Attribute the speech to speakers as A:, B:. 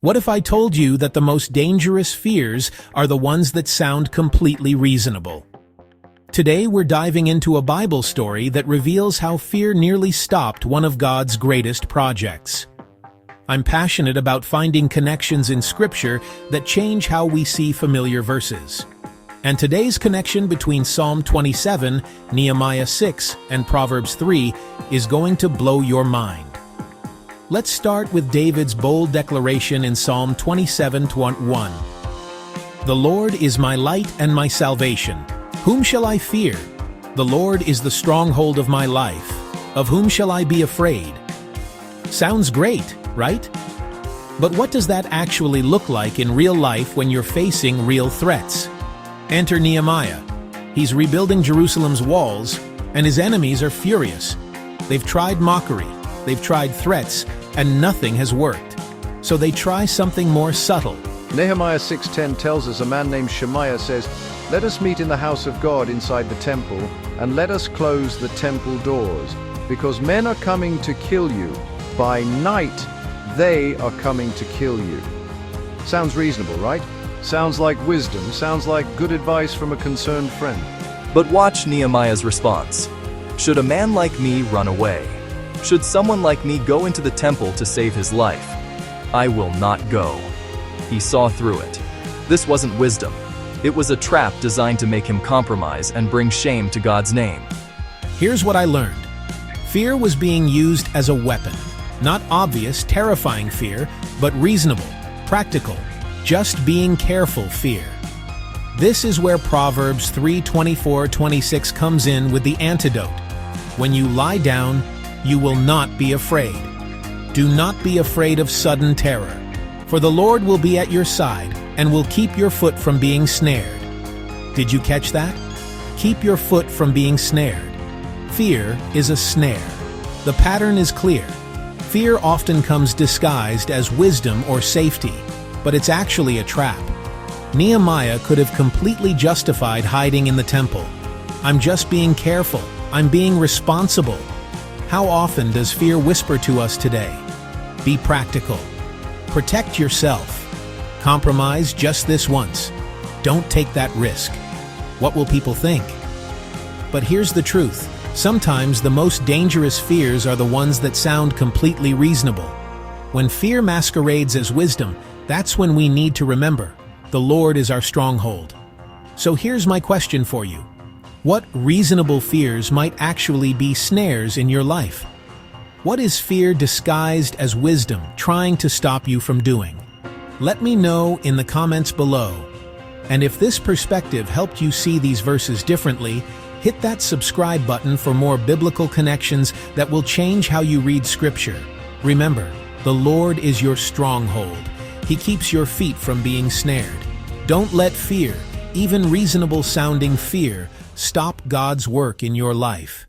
A: What if I told you that the most dangerous fears are the ones that sound completely reasonable? Today we're diving into a Bible story that reveals how fear nearly stopped one of God's greatest projects. I'm passionate about finding connections in Scripture that change how we see familiar verses. And today's connection between Psalm 27, Nehemiah 6, and Proverbs 3 is going to blow your mind. Let's start with David's bold declaration in Psalm 27:1. The Lord is my light and my salvation. Whom shall I fear? The Lord is the stronghold of my life. Of whom shall I be afraid? Sounds great, right? But what does that actually look like in real life when you're facing real threats? Enter Nehemiah. He's rebuilding Jerusalem's walls, and his enemies are furious. They've tried mockery, they've tried threats, and nothing has worked. So they try something more subtle.
B: Nehemiah 6:10 tells us a man named Shemaiah says, "Let us meet in the house of God inside the temple, and let us close the temple doors, because men are coming to kill you. By night, they are coming to kill you." Sounds reasonable, right? Sounds like wisdom, sounds like good advice from a concerned friend.
C: But watch Nehemiah's response. Should a man like me run away? Should someone like me go into the temple to save his life? I will not go. He saw through it. This wasn't wisdom. It was a trap designed to make him compromise and bring shame to God's name.
A: Here's what I learned. Fear was being used as a weapon. Not obvious, terrifying fear, but reasonable, practical, just being careful fear. This is where Proverbs 3:24-26 comes in with the antidote. When you lie down, you will not be afraid. Do not be afraid of sudden terror, for the Lord will be at your side and will keep your foot from being snared. Did you catch that? Keep your foot from being snared. Fear is a snare. The pattern is clear. Fear often comes disguised as wisdom or safety, but it's actually a trap. Nehemiah could have completely justified hiding in the temple. I'm just being careful. I'm being responsible. How often does fear whisper to us today? Be practical. Protect yourself. Compromise just this once. Don't take that risk. What will people think? But here's the truth. Sometimes the most dangerous fears are the ones that sound completely reasonable. When fear masquerades as wisdom, that's when we need to remember, the Lord is our stronghold. So here's my question for you. What reasonable fears might actually be snares in your life? What is fear disguised as wisdom trying to stop you from doing? Let me know in the comments below. And if this perspective helped you see these verses differently, hit that subscribe button for more biblical connections that will change how you read Scripture. Remember, the Lord is your stronghold. He keeps your feet from being snared. Don't let fear, even reasonable-sounding fear, stop God's work in your life.